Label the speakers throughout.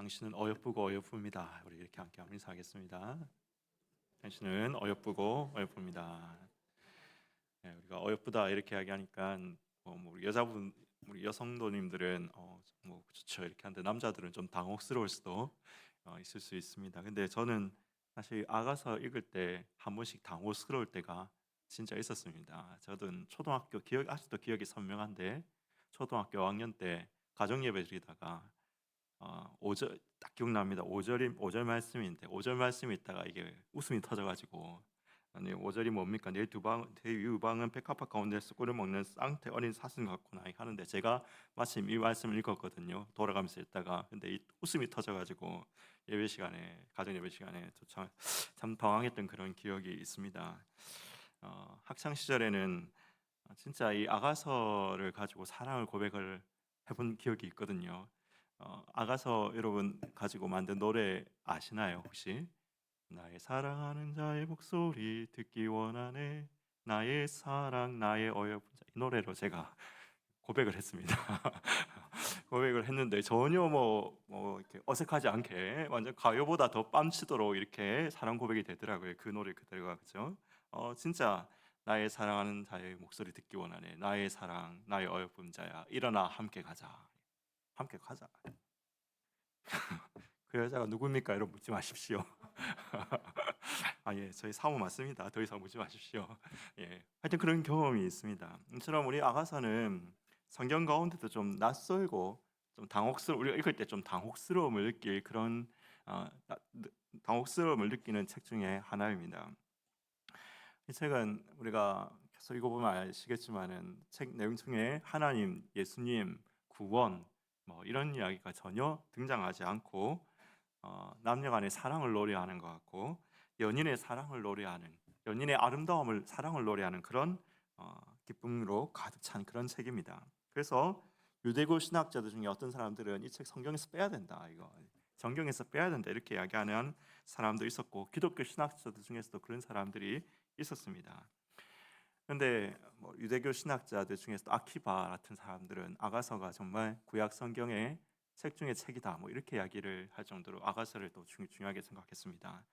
Speaker 1: 당신은 어여쁘고 어여쁩니다. 우리 이렇게 함께 한번 인사하겠습니다. 당신은 어여쁘고 어여쁩니다. 네, 우리가 어여쁘다 이렇게 이야기하니까 우리 여자분, 우리 여성도님들은 뭐 좋죠 이렇게 하는데 남자들은 좀 당혹스러울 수도 있을 수 있습니다. 근데 저는 사실 아가서 읽을 때 한 번씩 당혹스러울 때가 진짜 있었습니다. 저는 초등학교 아직도 기억이 선명한데 초등학교 5학년 때 가정 예배 드리다가 5절 딱 기억납니다. 5절 말씀인데 5절 말씀이 있다가 이게 웃음이 터져 가지고 아니 5절이 뭡니까? 내 유방은 백합화 가운데서 꿀을 먹는 쌍태 어린 사슴 같구나 하는데 제가 마침 이 말씀을 읽었거든요. 돌아가면서 읽다가 근데 이 웃음이 터져 가지고 예배 시간에 가정 예배 시간에 참 당황했던 그런 기억이 있습니다. 학창 시절에는 진짜 이 아가서를 가지고 사랑을 고백을 해본 기억이 있거든요. 아가서 여러분 가지고 만든 노래 아시나요 혹시? 나의 사랑하는 자의 목소리 듣기 원하네 나의 사랑 나의 어여쁜 자 이 노래로 제가 고백을 했습니다. 고백을 했는데 전혀 이렇게 어색하지 않게 완전 가요보다 더 뺨치도록 이렇게 사랑 고백이 되더라고요. 그 노래 그대로가 그죠? 진짜 나의 사랑하는 자의 목소리 듣기 원하네 나의 사랑 나의 어여쁜 자야 일어나 함께 가자 함께 가자. 그 여자가 누굽니까? 여러분 묻지 마십시오. 예, 저희 사모 맞습니다. 더 이상 묻지 마십시오. 예, 하여튼 그런 경험이 있습니다. 이처럼 우리 아가서는 성경 가운데도 좀 낯설고 좀 우리가 읽을 때 좀 당혹스러움을 느낄 그런 당혹스러움을 느끼는 책 중에 하나입니다. 이 책은 우리가 계속 읽어보면 아시겠지만은 책 내용 중에 하나님, 예수님, 구원 뭐 이런 이야기가 전혀 등장하지 않고 남녀간의 사랑을 노래하는 것 같고 연인의 사랑을 노래하는 연인의 사랑을 노래하는 그런 기쁨으로 가득 찬 그런 책입니다. 그래서 유대교 신학자들 중에 어떤 사람들은 이 책 성경에서 빼야 된다 이거 성경에서 빼야 된다 이렇게 이야기하는 사람도 있었고 기독교 신학자들 중에서도 그런 사람들이 있었습니다. 그런데 유대교 신학자들 중에서도 아키바 같은 사람들은 아가서가 정말 구약 성경의 책 중에 책이다 이렇게 이야기를 할 정도로 아가서를 또 중요하게 생각했습니다.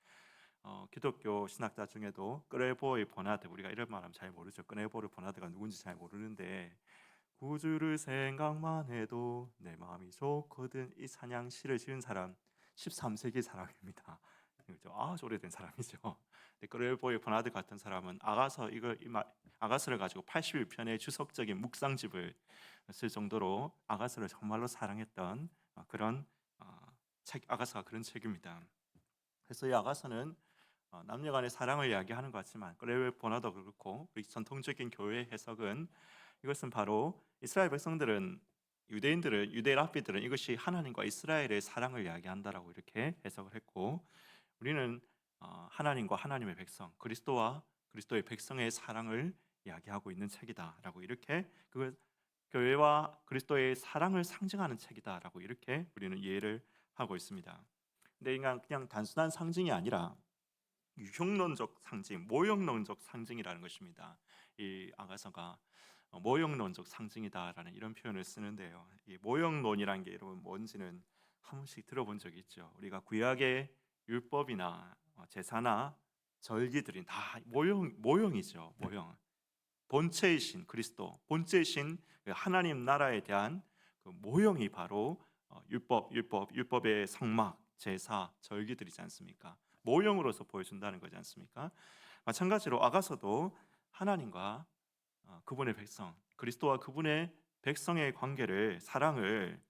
Speaker 1: 기독교 신학자 중에도 끄레보의 버나드 우리가 이런 말하면 잘 모르죠. 끄레보의 버나드가 누군지 잘 모르는데 구주를 생각만 해도 내 마음이 좋거든 이 찬양 시를 지은 사람 13세기 사람입니다. 그렇죠? 아주 오래된 사람이죠. 끄레보의 버나드 같은 사람은 아가서를 가지고 81편의 주석적인 묵상집을 쓸 정도로 아가서를 정말로 사랑했던 그런 책 아가서가 그런 책입니다. 그래서 이 아가서는 남녀간의 사랑을 이야기하는 것 같지만 끄레보의 버나드도 그렇고 우리 전통적인 교회 해석은 이것은 바로 이스라엘 백성들은 유대 랍비들은 이것이 하나님과 이스라엘의 사랑을 이야기한다라고 이렇게 해석을 했고 우리는 하나님과 하나님의 백성 그리스도와 그리스도의 백성의 사랑을 이야기하고 있는 책이다라고 이렇게 그 교회와 그리스도의 사랑을 상징하는 책이다라고 이렇게 우리는 이해를 하고 있습니다. 근데 그냥 단순한 상징이 아니라 유형론적 상징, 모형론적 상징이라는 것입니다. 이 아가서가 모형론적 상징이다라는 이런 표현을 쓰는데요. 이 모형론이라는 게 여러분 뭔지는 한 번씩 들어본 적이 있죠. 우리가 구약의 율법이나 제사나 절기들이 다 모형이죠. 모형. 본체이신 그리스도, 본체이신 그 하나님 나라에 대한 그 모형이 바로 율법의 성막, 제사, 절기들이지 않습니까? 모형으로서 보여준다는 거지 않습니까? 마찬가지로 아가서도 하나님과 그분의 백성, 그리스도와 그분의 백성의 관계를 사랑을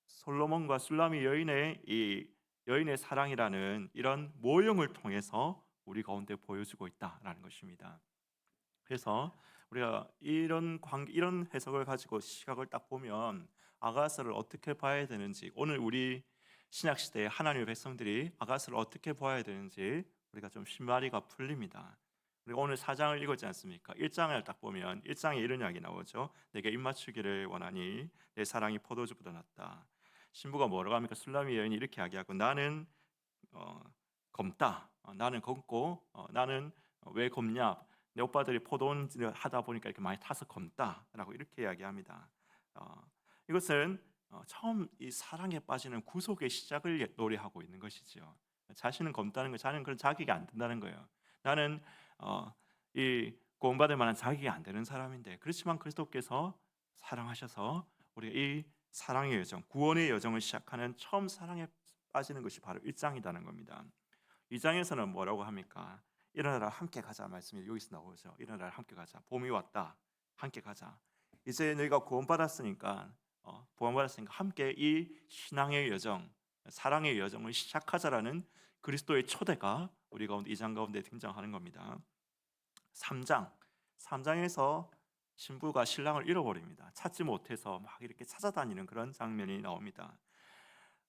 Speaker 1: 솔로몬과 술라미 여인의 사랑이라는 이런 모형을 통해서 우리 가운데 보여주고 있다라는 것입니다. 그래서 우리가 이런 해석을 가지고 시각을 딱 보면 아가서를 어떻게 봐야 되는지 오늘 우리 신약 시대의 하나님의 백성들이 아가서를 어떻게 봐야 되는지 우리가 좀 실마리가 풀립니다. 우리가 오늘 4장을 읽었지 않습니까? 1장을 딱 보면 1장에 이런 이야기 나오죠. 내게 입맞추기를 원하니 내 사랑이 포도주보다 낫다. 신부가 뭐라고 합니까? 술라미 여인이 이렇게 이야기하고 나는 어, 검다. 나는 검고 나는 왜 검냐? 내 오빠들이 포도원질을 하다 보니까 이렇게 많이 타서 검다라고 이렇게 이야기합니다. 이것은 처음 이 사랑에 빠지는 구속의 시작을 노래하고 있는 것이지요. 자신은 검다는 거, 자는 그런 자격이 안 된다는 거예요. 나는 이 구원받을 만한 자격이 안 되는 사람인데, 그렇지만 그리스도께서 사랑하셔서 우리가 이 사랑의 여정, 구원의 여정을 시작하는 처음 사랑에 빠지는 것이 바로 1장이라는 겁니다. 2장에서는 뭐라고 합니까? 일어나라 함께 가자 말씀이 여기서 나오죠. 일어나라 함께 가자. 봄이 왔다. 함께 가자. 이제 너희가 구원받았으니까 함께 이 신앙의 여정, 사랑의 여정을 시작하자라는 그리스도의 초대가 우리 가운데 2장 가운데 등장하는 겁니다. 3장에서 신부가 신랑을 잃어버립니다. 찾지 못해서 막 이렇게 찾아다니는 그런 장면이 나옵니다.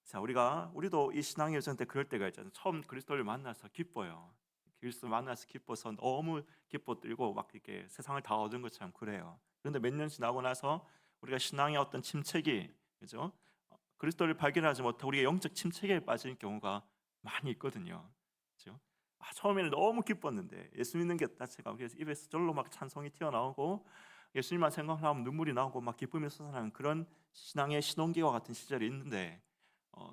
Speaker 1: 자, 우리도 이 신앙의 여정 때 그럴 때가 있잖아요. 처음 그리스도를 만나서 기뻐요. 그리스도 만나서 기뻐서 너무 기뻐 들고 막 이렇게 세상을 다 얻은 것처럼 그래요. 그런데 몇 년 지나고 나서 우리가 신앙의 어떤 침체기, 그죠? 그리스도를 발견하지 못하고 우리가 영적 침체기에 빠지는 경우가 많이 있거든요. 그죠? 처음에는 너무 기뻤는데 예수 믿는 게 자체가 그래서 입에서 절로 막 찬송이 튀어나오고 예수님만 생각하면 눈물이 나오고 막 기쁨이 솟아나는 그런 신앙의 신혼기와 같은 시절이 있는데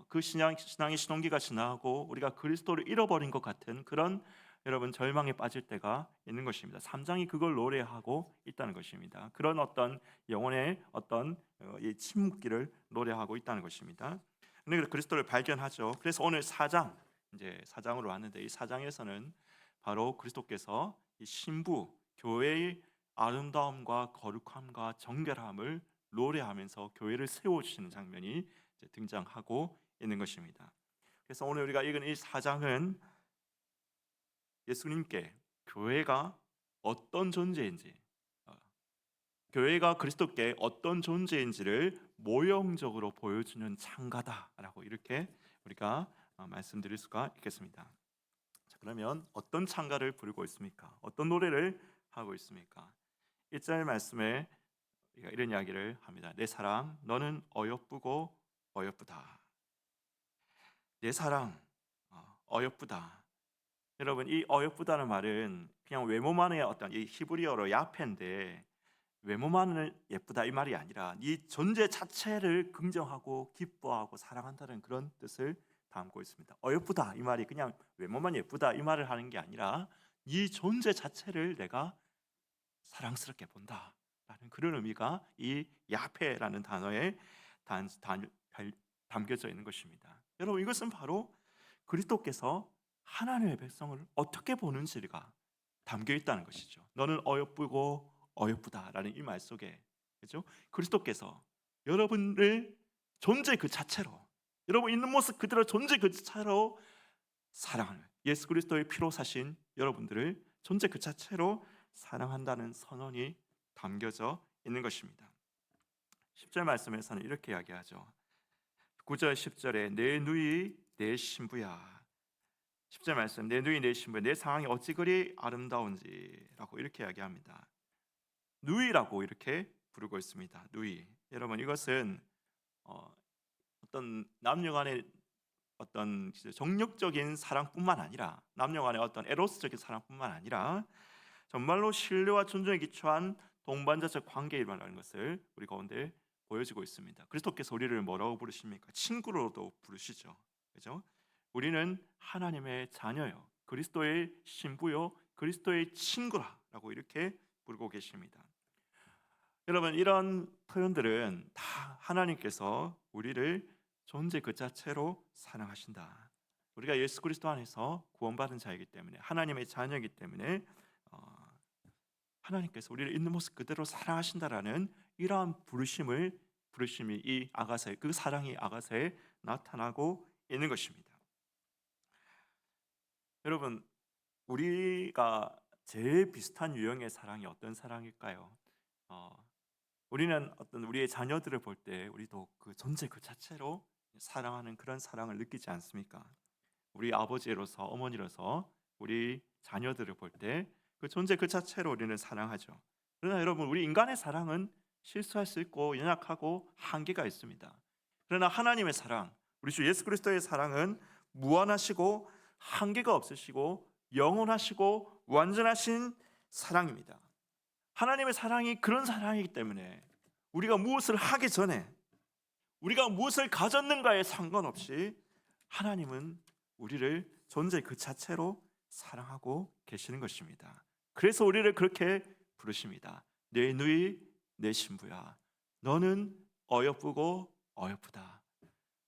Speaker 1: 그 신앙의 신혼기가 지나고 우리가 그리스도를 잃어버린 것 같은 그런 여러분 절망에 빠질 때가 있는 것입니다. 3장이 그걸 노래하고 있다는 것입니다. 그런 어떤 영혼의 어떤 이 침묵기를 노래하고 있다는 것입니다. 그런데 그리스도를 발견하죠. 그래서 오늘 4장 이제 4장으로 왔는데 이 4장에서는 바로 그리스도께서 이 신부 교회의 아름다움과 거룩함과 정결함을 노래하면서 교회를 세우시는 장면이 등장하고 있는 것입니다. 그래서 오늘 우리가 읽은 이 4장은 예수님께 교회가 어떤 존재인지, 교회가 그리스도께 어떤 존재인지를 모형적으로 보여주는 창가다라고 이렇게 우리가 말씀드릴 수가 있겠습니다. 자, 그러면 어떤 창가를 부르고 있습니까? 어떤 노래를 하고 있습니까? 1절 말씀에 우리가 이런 이야기를 합니다. 내 사랑, 너는 어여쁘고 어여쁘다. 내 사랑, 어여쁘다. 여러분, 이 어여쁘다는 말은 그냥 외모만의 어떤 이 히브리어로 야페인데, 외모만은 예쁘다 이 말이 아니라 네 존재 자체를 긍정하고 기뻐하고 사랑한다는 그런 뜻을 담고 있습니다. 어여쁘다 이 말이 그냥 외모만 예쁘다 이 말을 하는 게 아니라 네 존재 자체를 내가 사랑스럽게 본다라는 그런 의미가 이 야페라는 단어에 담겨져 있는 것입니다. 여러분, 이것은 바로 그리스도께서 하나님의 백성을 어떻게 보는지가 담겨 있다는 것이죠. 너는 어여쁘고 어여쁘다라는 이 말 속에, 그렇죠? 그리스도께서 여러분을 존재 그 자체로, 여러분 있는 모습 그대로 존재 그 자체로 사랑하는, 예수 그리스도의 피로 사신 여러분들을 존재 그 자체로 사랑한다는 선언이 담겨져 있는 것입니다. 10절 말씀에서는 이렇게 이야기하죠. 9절 10절에 내 누이 내 신부야. 10절 말씀, 내 누이 내 신부야, 내 상황이 어찌 그리 아름다운지라고 이렇게 이야기합니다. 누이라고 이렇게 부르고 있습니다. 누이. 여러분, 이것은 어떤 남녀 간의 어떤 정력적인 사랑뿐만 아니라, 남녀 간의 어떤 에로스적인 사랑뿐만 아니라 정말로 신뢰와 존중에 기초한 동반자적 관계를 말하는 것을 우리 가운데 보여주고 있습니다. 그리스도께서 우리를 뭐라고 부르십니까? 친구로도 부르시죠. 그죠? 우리는 하나님의 자녀요, 그리스도의 신부요, 그리스도의 친구라고 이렇게 부르고 계십니다. 여러분, 이런 표현들은 다 하나님께서 우리를 존재 그 자체로 사랑하신다. 우리가 예수 그리스도 안에서 구원받은 자이기 때문에, 하나님의 자녀이기 때문에 하나님께서 우리를 있는 모습 그대로 사랑하신다라는 이러한 부르심이 이 아가서에, 그 사랑이 아가서에 나타나고 있는 것입니다. 여러분, 우리가 제일 비슷한 유형의 사랑이 어떤 사랑일까요? 우리는 어떤 우리의 자녀들을 볼 때 우리도 그 존재 그 자체로 사랑하는 그런 사랑을 느끼지 않습니까? 우리 아버지로서, 어머니로서 우리 자녀들을 볼 때 그 존재 그 자체로 우리는 사랑하죠. 그러나 여러분, 우리 인간의 사랑은 실수할 수 있고 연약하고 한계가 있습니다. 그러나 하나님의 사랑, 우리 주 예수 그리스도의 사랑은 무한하시고 한계가 없으시고 영원하시고 완전하신 사랑입니다. 하나님의 사랑이 그런 사랑이기 때문에 우리가 무엇을 하기 전에, 우리가 무엇을 가졌는가에 상관없이 하나님은 우리를 존재 그 자체로 사랑하고 계시는 것입니다. 그래서 우리를 그렇게 부르십니다. 내 누이 내 신부야, 너는 어여쁘고 어여쁘다.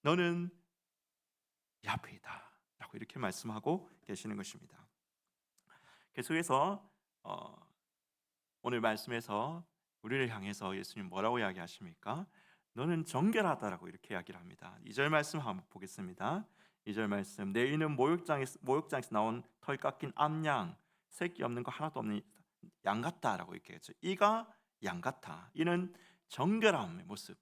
Speaker 1: 너는 야페이다 라고 이렇게 말씀하고 계시는 것입니다. 계속해서 오늘 말씀에서 우리를 향해서 예수님 뭐라고 이야기하십니까? 너는 정결하다라고 이렇게 이야기를 합니다. 2절 말씀 한번 보겠습니다. 2절 말씀, 내 이는 목욕장에서 나온 털 깎인 암양, 새끼 없는 거 하나도 없는 양 같다라고 이렇게 했죠. 이가 양 같아. 이는 정결함의 모습,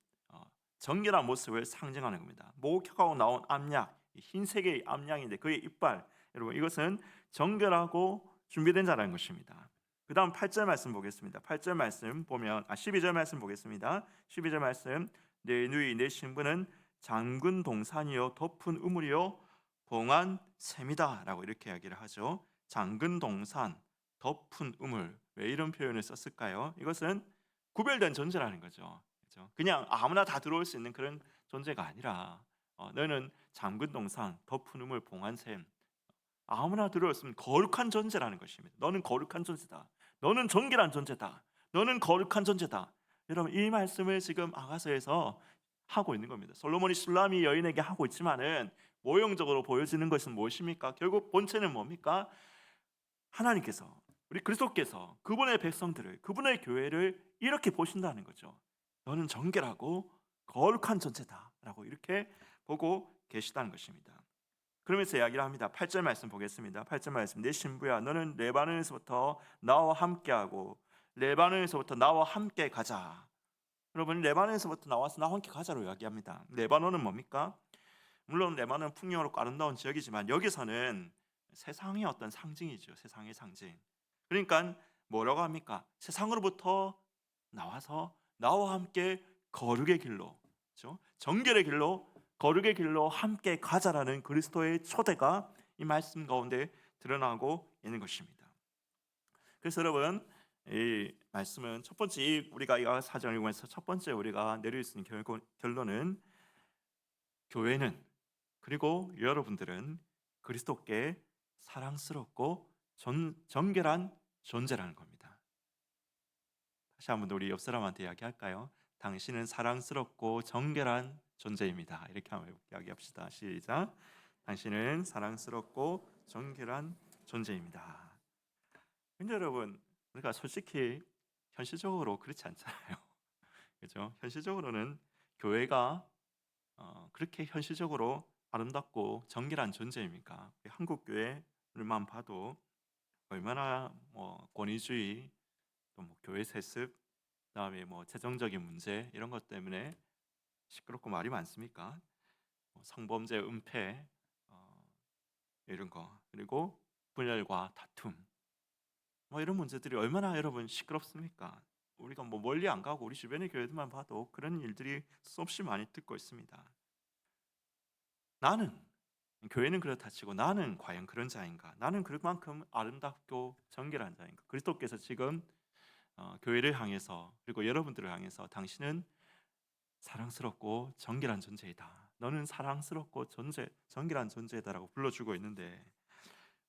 Speaker 1: 정결한 모습을 상징하는 겁니다. 목욕하고 나온 암양, 흰색의 암양인데 그의 이빨, 여러분 이것은 정결하고 준비된 자라는 것입니다. 그 다음 8절 말씀 보겠습니다. 8절 말씀 보면 12절 말씀 보겠습니다. 12절 말씀, 내 누이 내 신부는 장군 동산이요 덮은 우물이요 봉한 샘이다 라고 이렇게 이야기를 하죠. 장군 동산, 덮은 우물, 왜 이런 표현을 썼을까요? 이것은 구별된 존재라는 거죠. 그렇죠? 그냥 아무나 다 들어올 수 있는 그런 존재가 아니라 너는 장군 동산, 덮은 우물, 봉한 샘, 아무나 들어왔으면 거룩한 존재라는 것입니다. 너는 거룩한 존재다. 너는 정결한 존재다. 너는 거룩한 존재다. 여러분 이 말씀을 지금 아가서에서 하고 있는 겁니다. 솔로몬이 술람이 여인에게 하고 있지만은 모형적으로 보여지는 것은 무엇입니까? 결국 본체는 뭡니까? 하나님께서, 우리 그리스도께서 그분의 백성들을, 그분의 교회를 이렇게 보신다는 거죠. 너는 정결하고 거룩한 존재다라고 이렇게 보고 계시다는 것입니다. 그러면서 이야기를 합니다. 8절 말씀 보겠습니다. 8절 말씀, 내 신부야 너는 레바논에서부터 나와 함께하고 레바논에서부터 나와 함께 가자. 여러분 레바논에서부터 나와서 나와 함께 가자로 이야기합니다. 레바논은 뭡니까? 물론 레바논은 풍요롭고 아름다운 지역이지만 여기서는 세상의 어떤 상징이죠. 세상의 상징. 그러니까 뭐라고 합니까? 세상으로부터 나와서 나와 함께 거룩의 길로, 그렇죠? 정결의 길로, 거룩의 길로 함께 가자라는 그리스도의 초대가 이 말씀 가운데 드러나고 있는 것입니다. 그래서 여러분 이 말씀은 첫 번째, 우리가 이 사정을 읽으면서 첫 번째 우리가 내릴 수 있는 결론은 교회는, 그리고 여러분들은 그리스도께 사랑스럽고 정결한 존재라는 겁니다. 다시 한번 우리 옆 사람한테 이야기할까요? 당신은 사랑스럽고 정결한 존재입니다. 이렇게 한번 이야기합시다. 시작. 당신은 사랑스럽고 정결한 존재입니다. 근데 여러분 우리가 솔직히 현실적으로 그렇지 않잖아요. 그렇죠? 현실적으로는 교회가 그렇게 현실적으로 아름답고 정결한 존재입니까? 한국 교회를만 봐도 얼마나 권위주의, 또 교회 세습, 그다음에 재정적인 문제 이런 것 때문에 시끄럽고 말이 많습니까? 성범죄, 은폐 이런 거, 그리고 분열과 다툼 이런 문제들이 얼마나 여러분 시끄럽습니까? 우리가 멀리 안 가고 우리 주변의 교회들만 봐도 그런 일들이 수없이 많이 듣고 있습니다. 나는, 교회는 그렇다 치고 나는 과연 그런 자인가? 나는 그만큼 아름답고 정결한 자인가? 그리스도께서 지금 교회를 향해서, 그리고 여러분들을 향해서 당신은 사랑스럽고 정결한 존재이다. 너는 사랑스럽고 정결한 존재다라고 불러주고 있는데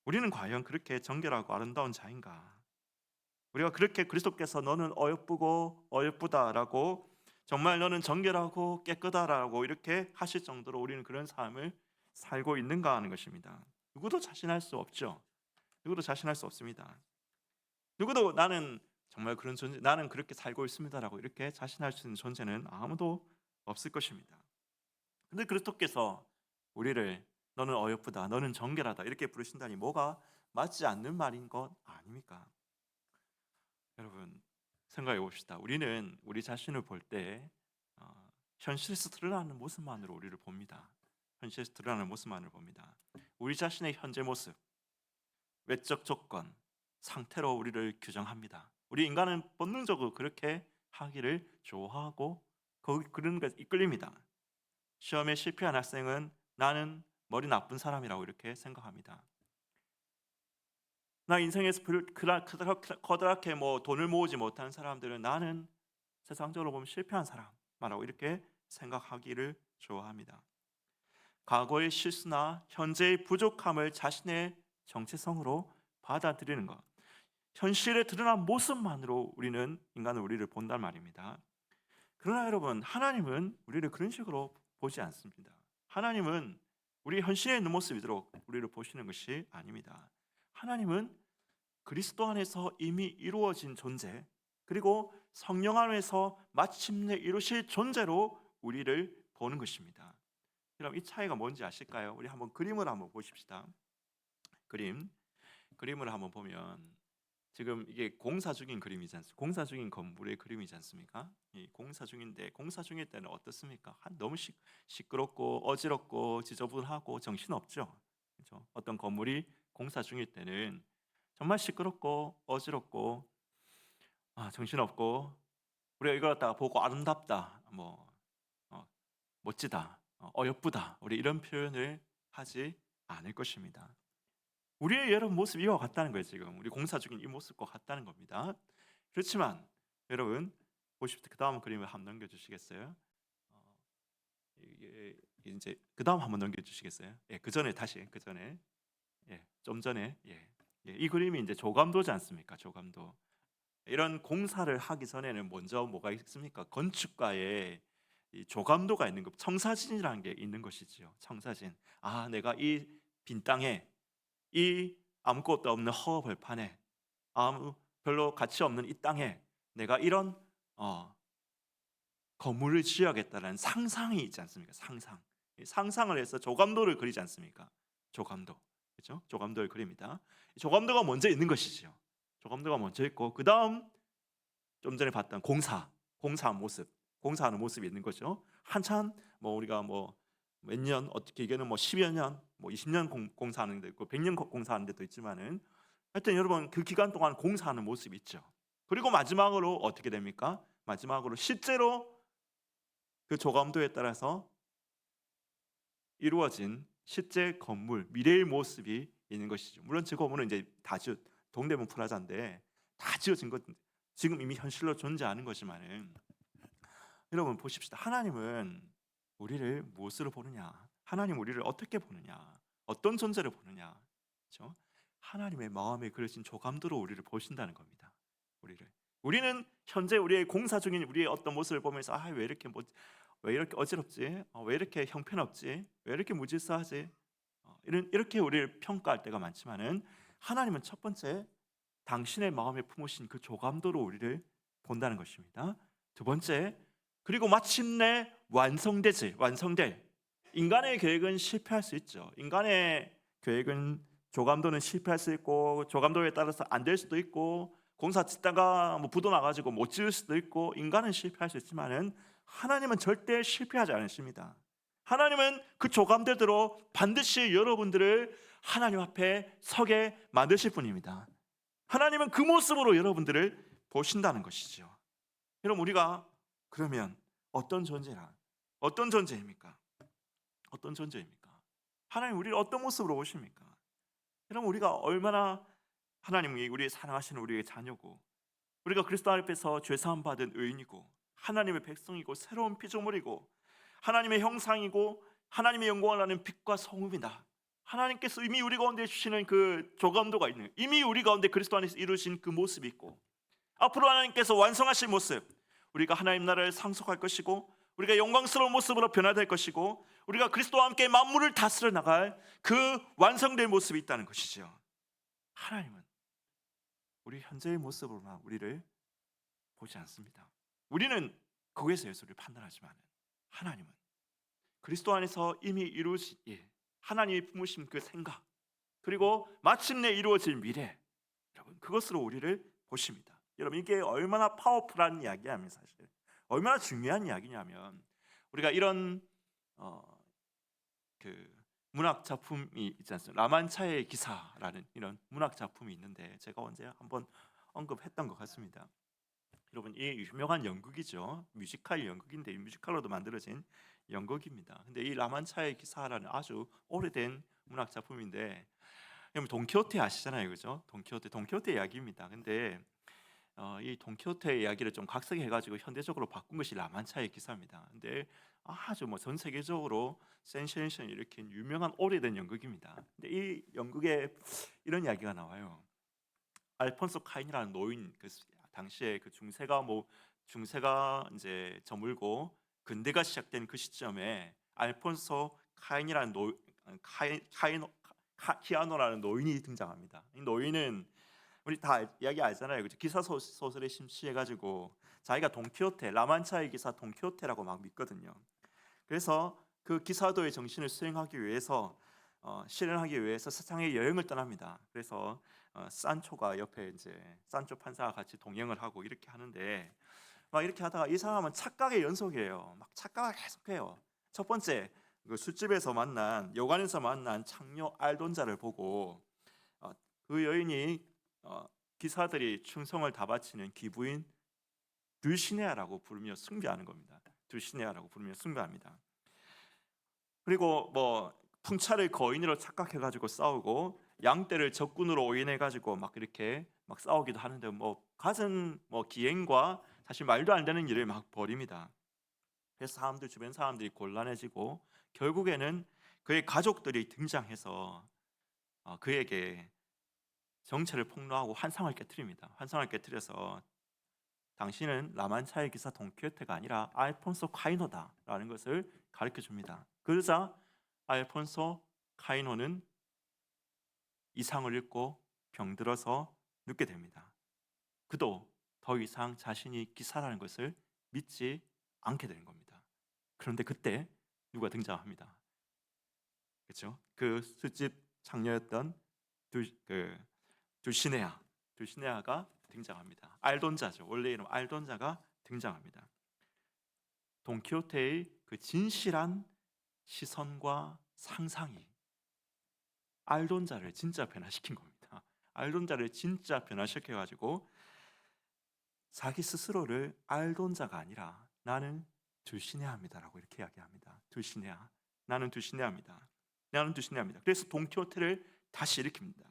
Speaker 1: 우리는 과연 그렇게 정결하고 아름다운 자인가? 우리가 그렇게 그리스도께서 너는 어여쁘고 어여쁘다라고, 정말 너는 정결하고 깨끗하다라고 이렇게 하실 정도로 우리는 그런 삶을 살고 있는가 하는 것입니다. 누구도 자신할 수 없죠. 누구도 자신할 수 없습니다. 누구도 나는 정말 그런 존재, 나는 그렇게 살고 있습니다라고 이렇게 자신할 수 있는 존재는 아무도 없을 것입니다. 근데 그리스도께서 우리를 너는 어여쁘다, 너는 정결하다 이렇게 부르신다니 뭐가 맞지 않는 말인 것 아닙니까? 여러분 생각해 봅시다. 우리는 우리 자신을 볼 때 현실에서 드러나는 모습만으로 우리를 봅니다. 현실에서 드러나는 모습만을 봅니다. 우리 자신의 현재 모습, 외적 조건, 상태로 우리를 규정합니다. 우리 인간은 본능적으로 그렇게 하기를 좋아하고 그런 것에 이끌립니다. 시험에 실패한 학생은 나는 머리 나쁜 사람이라고 이렇게 생각합니다. 나 인생에서 커다랗게 돈을 모으지 못한 사람들은 나는 세상적으로 보면 실패한 사람이라고 이렇게 생각하기를 좋아합니다. 과거의 실수나 현재의 부족함을 자신의 정체성으로 받아들이는 것, 현실에 드러난 모습만으로 인간은 우리를 본단 말입니다. 그러나 여러분, 하나님은 우리를 그런 식으로 보지 않습니다. 하나님은 우리 현실에 있는 모습이도록 우리를 보시는 것이 아닙니다. 하나님은 그리스도 안에서 이미 이루어진 존재, 그리고 성령 안에서 마침내 이루실 존재로 우리를 보는 것입니다. 그럼 이 차이가 뭔지 아실까요? 우리 한번 그림을 한번 보십시다. 그림을 한번 보면 지금 이게 공사 중인 그림이지 않습니까? 공사 중인 건물의 그림이지 않습니까? 이 공사 중인데, 공사 중일 때는 어떻습니까? 너무 시끄럽고 어지럽고 지저분하고 정신없죠. 그렇죠? 어떤 건물이 공사 중일 때는 정말 시끄럽고 어지럽고 정신없고, 우리가 이걸 갖다가 보고 아름답다, 어, 멋지다, 어여쁘다, 우리 이런 표현을 하지 않을 것입니다. 우리의 여러분 모습이 이와 같다는 거예요. 지금 우리 공사 중인 이 모습과 같다는 겁니다. 그렇지만 여러분 보십시오. 그 다음 그림을 한번 넘겨주시겠어요? 이게 이제 그 다음 한번 넘겨주시겠어요? 예, 그 전에 다시 그 전에 좀 전에 이 그림이 이제 조감도지 않습니까? 조감도. 이런 공사를 하기 전에는 먼저 뭐가 있습니까? 건축가의 이 조감도가 있는 것, 청사진이라는 게 있는 것이지요. 청사진. 내가 이 빈 땅에, 이 아무것도 없는 허허벌판에, 별로 가치 없는 이 땅에 내가 이런 건물을 지어야겠다는 상상이 있지 않습니까? 상상을 해서 조감도를 그리지 않습니까? 조감도, 그렇죠? 조감도를 그립니다. 조감도가 먼저 있는 것이지요. 조감도가 먼저 있고, 그 다음 좀 전에 봤던 공사하는 모습이 있는 거죠. 한참 우리가 몇 년, 어떻게 이게는 10여 년, 20년 공사하는 데 있고 100년 공사하는 데도 있지만은, 하여튼 여러분 그 기간 동안 공사하는 모습이 있죠. 그리고 마지막으로 어떻게 됩니까? 마지막으로 실제로 그 조감도에 따라서 이루어진 실제 건물, 미래의 모습이 있는 것이죠. 물론 그 건물은 이제 동대문 프라자인데 다 지어진 것, 지금 이미 현실로 존재하는 것이지만은, 여러분 보십시다. 하나님은 우리를 무엇으로 보느냐? 하나님 우리를 어떻게 보느냐? 어떤 존재를 보느냐? 그렇죠? 하나님의 마음에 그려진 조감도로 우리를 보신다는 겁니다. 우리는 현재 우리의 공사 중인 우리의 어떤 모습을 보면서 왜 이렇게 어지럽지? 왜 이렇게 형편없지? 왜 이렇게 무질서하지? 이렇게 우리를 평가할 때가 많지만은, 하나님은 첫 번째 당신의 마음에 품으신 그 조감도로 우리를 본다는 것입니다. 두 번째, 그리고 마침내 완성될 인간의 계획은 실패할 수 있죠. 인간의 계획은, 조감도는 실패할 수 있고, 조감도에 따라서 안 될 수도 있고, 공사 짓다가 부도 나가지고 못 지을 수도 있고, 인간은 실패할 수 있지만은 하나님은 절대 실패하지 않으십니다. 하나님은 그 조감대대로 반드시 여러분들을 하나님 앞에 서게 만드실 분입니다. 하나님은 그 모습으로 여러분들을 보신다는 것이죠. 여러분, 우리가 그러면 어떤 존재입니까? 어떤 존재입니까? 하나님 우리를 어떤 모습으로 보십니까? 여러분, 우리가 얼마나 하나님이 우리의 사랑하시는 우리의 자녀고, 우리가 그리스도 앞에서 죄사함 받은 의인이고, 하나님의 백성이고, 새로운 피조물이고, 하나님의 형상이고, 하나님의 영광을 나는 빛과 성음이다. 하나님께서 이미 우리 가운데 주시는 그 조감도가 있는, 이미 우리 가운데 그리스도 안에서 이루신 그 모습이 있고, 앞으로 하나님께서 완성하실 모습, 우리가 하나님 나라를 상속할 것이고, 우리가 영광스러운 모습으로 변화될 것이고, 우리가 그리스도와 함께 만물을 다스려 나갈 그 완성될 모습이 있다는 것이죠. 하나님은 우리 현재의 모습으로만 우리를 보지 않습니다. 우리는 거기에서 예수를 판단하지만, 하나님은 그리스도 안에서 이미 이루어진 일, 하나님이 품으신 그 생각, 그리고 마침내 이루어질 미래, 여러분 그것으로 우리를 보십니다. 여러분, 이게 얼마나 파워풀한 이야기냐면, 사실 얼마나 중요한 이야기냐면, 우리가 이런 그 문학 작품이 있지 않습니까? 라만차의 기사라는 이런 문학 작품이 있는데, 제가 언제 한번 언급했던 것 같습니다. 여러분, 이 유명한 연극이죠. 뮤지컬 연극인데, 뮤지컬로도 만들어진 연극입니다. 근데 이 라만차의 기사라는 아주 오래된 문학 작품인데, 여러분 돈키호테 아시잖아요, 그죠? 돈키호테 이야기입니다. 근데 이 돈키호테의 이야기를 좀 각색해가지고 현대적으로 바꾼 것이 라만차의 기사입니다. 근데 아주 뭐 전 세계적으로 센세이션을 일으킨 유명한 오래된 연극입니다. 근데 이 연극에 이런 이야기가 나와요. 알폰소 카인이라는 노인, 당시에 그 중세가 이제 저물고 근대가 시작된 그 시점에 알폰소 카인이라는 노 카인 카이노 키아노라는 노인이 등장합니다. 이 노인은 우리 다 이야기 알잖아요. 그죠? 기사 소설에 심취해 가지고 자기가 돈키호테, 라만차의 기사 돈키호테라고 막 믿거든요. 그래서 그 기사도의 정신을 수행하기 위해서 실현하기 위해서 세상에 여행을 떠납니다. 그래서 산초가 옆에 이제 산초 판사와 같이 동행을 하고 이렇게 하는데 막 이렇게 하다가 이 사람은 착각의 연속이에요. 막 착각을 계속해요. 첫 번째 그 술집에서 만난 여관에서 만난 창녀 알돈자를 보고 그 여인이 기사들이 충성을 다 바치는 기부인 둘시네아라고 부르며 숭배하는 겁니다. 둘시네아라고 부르며 숭배합니다. 그리고 뭐 풍차를 거인으로 착각해가지고 싸우고 양떼를 적군으로 오인해가지고 막 이렇게 막 싸우기도 하는데 뭐 갖은 뭐 기행과 사실 말도 안 되는 일을 막 벌입니다. 그래서 주변 사람들이 곤란해지고 결국에는 그의 가족들이 등장해서 그에게 정체를 폭로하고 환상을 깨뜨립니다. 환상을 깨뜨려서 당신은 라만차의 기사 돈키호테가 아니라 알폰소 카이노다라는 것을 가르쳐 줍니다. 그러자 알폰소 카이노는 이상을 읽고 병들어서 눕게 됩니다. 그도 더 이상 자신이 기사라는 것을 믿지 않게 되는 겁니다. 그런데 그때 누가 등장합니다. 그렇죠? 그 술집 창녀였던 둘시네아가 등장합니다. 알돈자죠. 원래 이름 알돈자가 등장합니다. 돈키호테의 그 진실한 시선과 상상이 알돈자를 진짜 변화시킨 겁니다. 알돈자를 진짜 변화시켜 가지고 자기 스스로를 알돈자가 아니라 나는 둘시네아입니다라고 이렇게 이야기합니다. 둘시네아, 나는 둘시네아입니다. 나는 둘시네아입니다. 그래서 돈키호테를 다시 일으킵니다.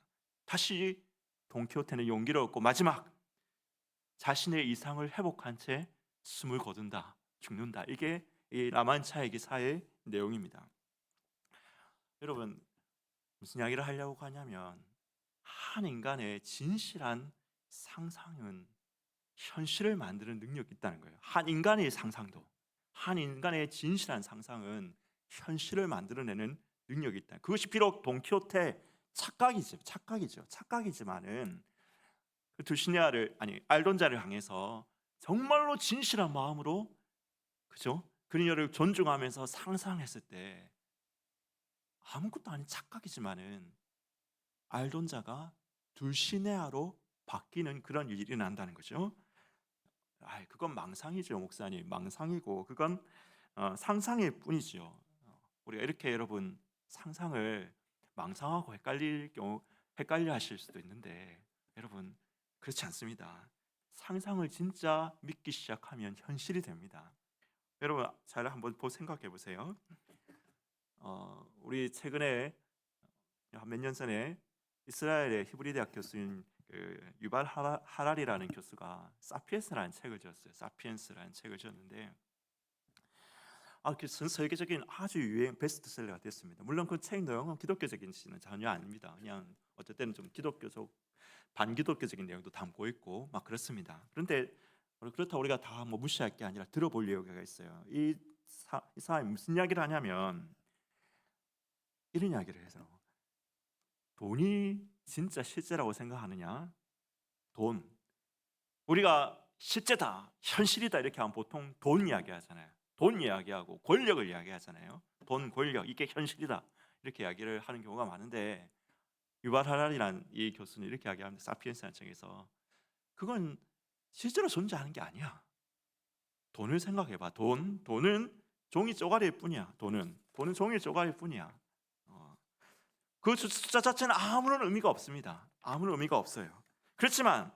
Speaker 1: 다시 돈키호테는 용기를 얻고 마지막 자신의 이상을 회복한 채 숨을 거둔다, 죽는다. 이게 이 라만차의 기사의 내용입니다. 여러분 무슨 이야기를 하려고 하냐면 한 인간의 진실한 상상은 현실을 만드는 능력이 있다는 거예요. 한 인간의 상상도, 한 인간의 진실한 상상은 현실을 만들어내는 능력이 있다. 그것이 비록 돈키호테 착각이지만은 그 둘시네아를 알돈자를 향해서 정말로 진실한 마음으로 그죠? 그녀를 존중하면서 상상했을 때 아무것도 아닌 착각이지만은 알돈자가 둘시네아로 바뀌는 그런 일이 일어난다는 거죠. 그건 망상이죠, 목사님. 망상이고 그건 상상일 뿐이죠. 우리가 이렇게 여러분 상상을 망상하고 헷갈려 하실 수도 있는데 여러분 그렇지 않습니다. 상상을 진짜 믿기 시작하면 현실이 됩니다. 여러분 잘 한번 생각해 보세요. 우리 최근에 한 몇 년 전에 이스라엘의 히브리 대학 교수인 유발 하라리라는 교수가 사피엔스라는 책을 지었어요. 사피엔스라는 책을 지었는데 전 세계적인 아주 유행 베스트셀러가 됐습니다. 물론 그 책 내용은 기독교적인지는 전혀 아닙니다. 그냥 어쨌든 좀 반기독교적인 내용도 담고 있고 막 그렇습니다. 그런데 그렇다고 우리가 다 뭐 무시할 게 아니라 들어볼 이유가 있어요. 이 사람이 무슨 이야기를 하냐면 이런 이야기를 해서 돈이 진짜 실제라고 생각하느냐? 우리가 실제다, 현실이다 이렇게 하면 보통 돈 이야기하잖아요. 돈 이야기하고 권력을 이야기하잖아요. 돈, 권력 이게 현실이다 이렇게 이야기를 하는 경우가 많은데 유발 하라리라는 이 교수는 이렇게 이야기합니다. 사피엔스라는 책에서 그건 실제로 존재하는 게 아니야. 돈을 생각해봐. 돈은 종이 쪼가리일 뿐이야. 돈은 종이 쪼가리일 뿐이야. 그 숫자 자체는 아무런 의미가 없습니다. 아무런 의미가 없어요. 그렇지만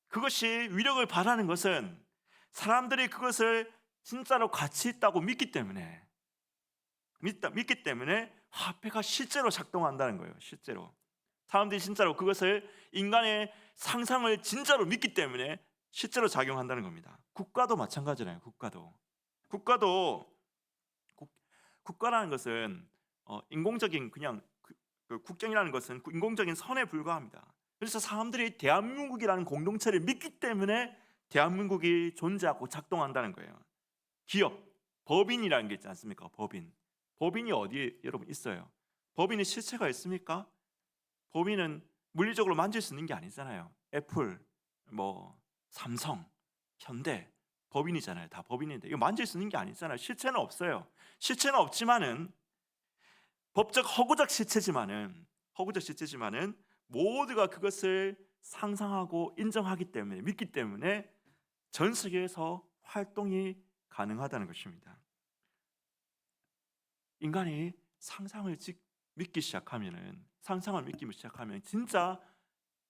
Speaker 1: 그것이 위력을 발하는 것은 사람들이 그것을 진짜로 가치 있다고 믿기 때문에 화폐가 실제로 작동한다는 거예요. 실제로 사람들이 진짜로 그것을 인간의 상상을 진짜로 믿기 때문에 실제로 작용한다는 겁니다. 국가도 마찬가지잖아요. 국가도 국가라는 것은 인공적인 그냥 그 국정이라는 것은 인공적인 선에 불과합니다. 그래서 사람들이 대한민국이라는 공동체를 믿기 때문에 대한민국이 존재하고 작동한다는 거예요. 기업, 법인이라는 게 있지 않습니까? 법인이 어디에 여러분 있어요? 법인이 실체가 있습니까? 법인은 물리적으로 만질 수 있는 게 아니잖아요. 애플, 뭐 삼성, 현대 법인이잖아요. 다 법인인데 이거 만질 수 있는 게 아니잖아요. 실체는 없어요. 실체는 없지만은 법적 허구적 실체지만은 모두가 그것을 상상하고 인정하기 때문에 믿기 때문에 전 세계에서 활동이 가능하다는 것입니다. 인간이 상상을 믿기 시작하면은 진짜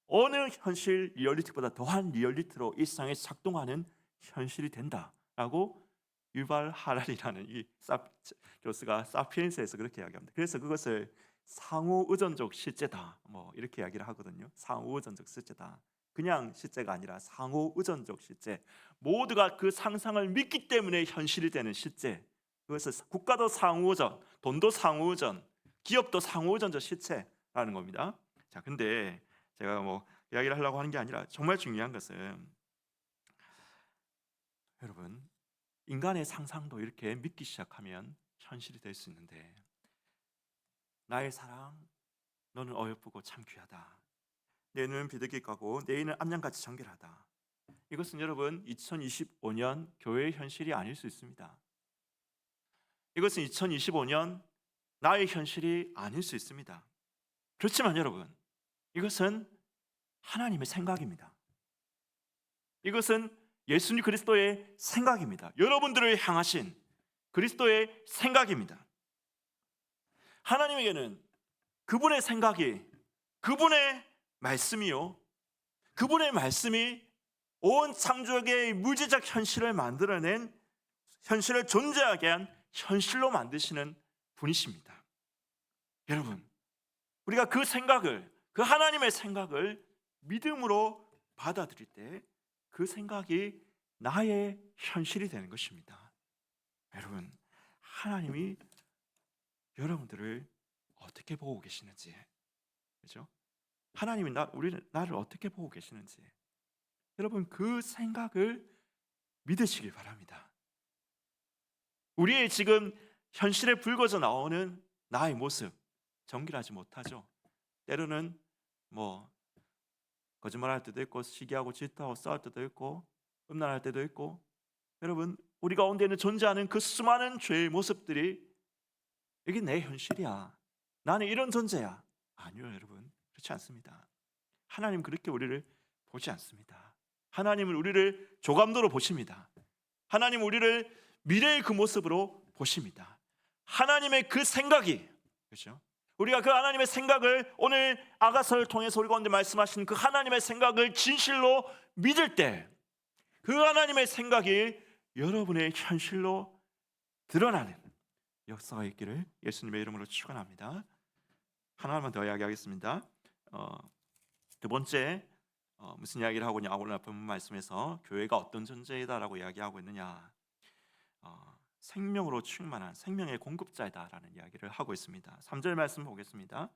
Speaker 1: 어느 현실 리얼리티보다 더한 리얼리티로 이 세상에 작동하는 현실이 된다라고 유발 하랄이라는 이 교수가 사피엔스에서 그렇게 이야기합니다. 그래서 그것을 상호 의존적 실제다 뭐 이렇게 이야기를 하거든요. 상호 의존적 실제다. 그냥 실제가 아니라 상호 의존적 실제. 모두가 그 상상을 믿기 때문에 현실이 되는 실제. 그것을 국가도 상호 의존, 돈도 상호 의존, 기업도 상호 의존적 실체라는 겁니다. 자, 근데 제가 뭐 이야기를 하려고 하는 게 아니라 정말 중요한 것은 여러분 인간의 상상도 이렇게 믿기 시작하면 현실이 될 수 있는데 나의 사랑 너는 어여쁘고 참 귀하다. 내 눈은 비둘기 까고 내 입은 암양같이 정결하다. 이것은 여러분 2025년 교회의 현실이 아닐 수 있습니다. 이것은 2025년 나의 현실이 아닐 수 있습니다. 그렇지만 여러분 이것은 하나님의 생각입니다. 이것은 예수님 그리스도의 생각입니다. 여러분들을 향하신 그리스도의 생각입니다. 하나님에게는 그분의 생각이 그분의 말씀이요. 그분의 말씀이 온 창조계의 물질적 현실을 만들어낸 현실을 존재하게 한 현실로 만드시는 분이십니다. 여러분, 우리가 그 생각을 그 하나님의 생각을 믿음으로 받아들일 때 그 생각이 나의 현실이 되는 것입니다. 여러분, 하나님이 여러분들을 어떻게 보고 계시는지, 그렇죠? 하나님이 나를 어떻게 보고 계시는지, 여러분 그 생각을 믿으시길 바랍니다. 우리의 지금 현실에 불거져 나오는 나의 모습 정결하지 못하죠. 때로는 뭐 거짓말할 때도 있고 시기하고 질투하고 싸울 때도 있고 음란할 때도 있고 여러분 우리 가운데는 존재하는 그 수많은 죄의 모습들이 이게 내 현실이야. 나는 이런 존재야. 아니요 여러분 그렇지 않습니다. 하나님 그렇게 우리를 보지 않습니다. 하나님은 우리를 조감도로 보십니다. 하나님 우리를 미래의 그 모습으로 보십니다. 하나님의 그 생각이 그렇죠? 우리가 그 하나님의 생각을 오늘 아가서를 통해서 우리 가운데 말씀하신 그 하나님의 생각을 진실로 믿을 때 그 하나님의 생각이 여러분의 현실로 드러나는 역사가 있기를 예수님의 이름으로 축원합니다. 하나만 더 이야기하겠습니다. 두 번째 무슨 이야기를 하고냐? 오늘 본문 말씀에서 교회가 어떤 존재이다라고 이야기하고 있느냐? 생명으로 충만한 생명의 공급자이다라는 이야기를 하고 있습니다. 3절 말씀 보겠습니다.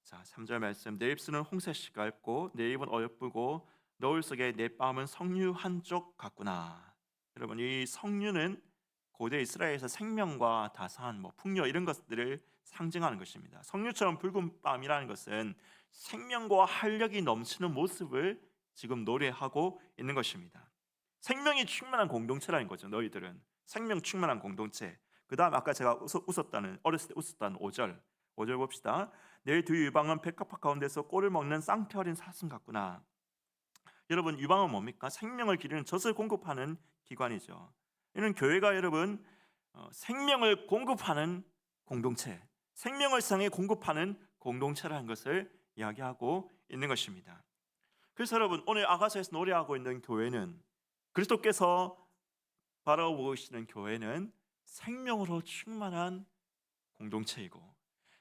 Speaker 1: 자, 3절 말씀. 내 입술은 홍새씨 같고 내 입은 어여쁘고 너울 속에 내 뺨은 석류 한쪽 같구나. 여러분 이 석류는 고대 이스라엘에서 생명과 다산, 풍요 이런 것들을 상징하는 것입니다. 석류처럼 붉은 뺨이라는 것은 생명과 활력이 넘치는 모습을 지금 노래하고 있는 것입니다. 생명이 충만한 공동체라는 거죠. 너희들은 생명 충만한 공동체. 그 다음 아까 제가 어렸을 때 웃었다는 5절 봅시다. 내 두 유방은 백합화 가운데서 꼴을 먹는 쌍태 어린 사슴 같구나. 여러분 유방은 뭡니까? 생명을 기르는 젖을 공급하는 기관이죠. 이는 교회가 여러분 생명을 공급하는 공동체, 생명을 세상에 공급하는 공동체라는 것을 이야기하고 있는 것입니다. 그래서 여러분 오늘 아가서에서 노래하고 있는 교회는 그리스도께서 바라보고 계시는 교회는 생명으로 충만한 공동체이고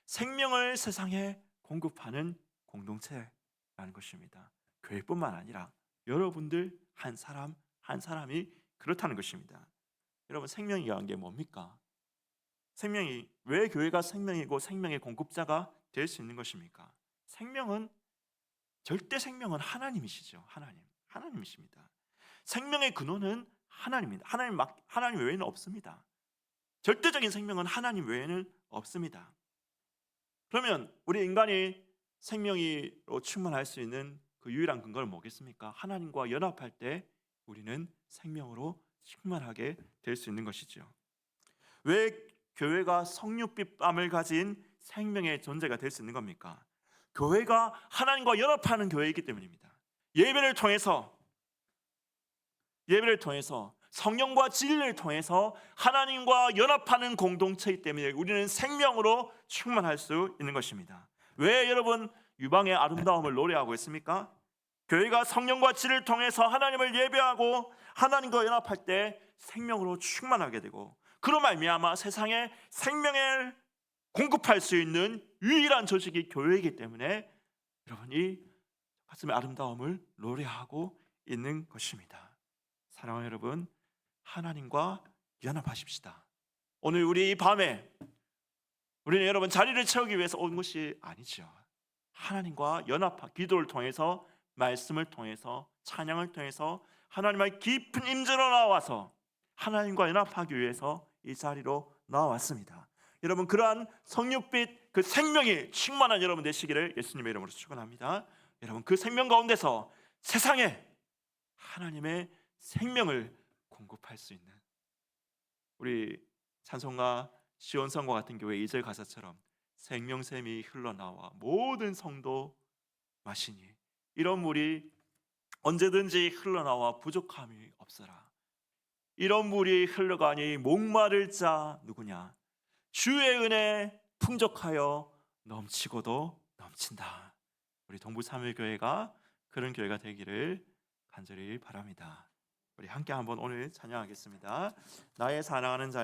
Speaker 1: 생명을 세상에 공급하는 공동체라는 것입니다. 교회뿐만 아니라 여러분들 한 사람 한 사람이 그렇다는 것입니다. 여러분, 생명이라는 게 뭡니까? 생명이 왜 교회가 생명이고 생명의 공급자가 될 수 있는 것입니까? 생명은 절대 생명은 하나님이시죠. 하나님이십니다. 생명의 근원은 하나님입니다. 하나님 외에는 없습니다. 절대적인 생명은 하나님 외에는 없습니다. 그러면 우리 인간이 생명으로 충만할 수 있는 그 유일한 근거는 뭐겠습니까? 하나님과 연합할 때 우리는 생명으로 충만하게 될 수 있는 것이죠. 왜 교회가 성육빛밤을 가진 생명의 존재가 될 수 있는 겁니까? 교회가 하나님과 연합하는 교회이기 때문입니다. 예배를 통해서 성령과 진리를 통해서 하나님과 연합하는 공동체이기 때문에 우리는 생명으로 충만할 수 있는 것입니다. 왜 여러분 유방의 아름다움을 노래하고 있습니까? 교회가 성령과 진리를 통해서 하나님을 예배하고 하나님과 연합할 때 생명으로 충만하게 되고, 그로 말미암아 세상에 생명을 공급할 수 있는 유일한 조직이 교회이기 때문에 여러분이 가슴의 아름다움을 노래하고 있는 것입니다. 사랑하는 여러분, 하나님과 연합하십시다. 오늘 우리 이 밤에 우리는 여러분 자리를 채우기 위해서 온 것이 아니죠. 하나님과 기도를 통해서, 말씀을 통해서, 찬양을 통해서 하나님의 깊은 임재로 나와서 하나님과 연합하기 위해서 이 자리로 나왔습니다. 여러분, 그러한 성육빛 그 생명이 충만한 여러분 되시기를 예수님의 이름으로 축원합니다. 여러분, 그 생명 가운데서 세상에 하나님의 생명을 공급할 수 있는, 우리 찬송가 시온성과 같은 교회 2절 가사처럼 생명샘이 흘러나와 모든 성도 마시니, 이런 물이 언제든지 흘러나와 부족함이 없어라. 이런 물이 흘러가니 목마를 자 누구냐? 주의 은혜 풍족하여 넘치고도 넘친다. 우리 동부삼일교회가 그런 교회가 되기를 간절히 바랍니다. 우리 함께 한번 오늘 찬양하겠습니다. 나의 사랑하는 자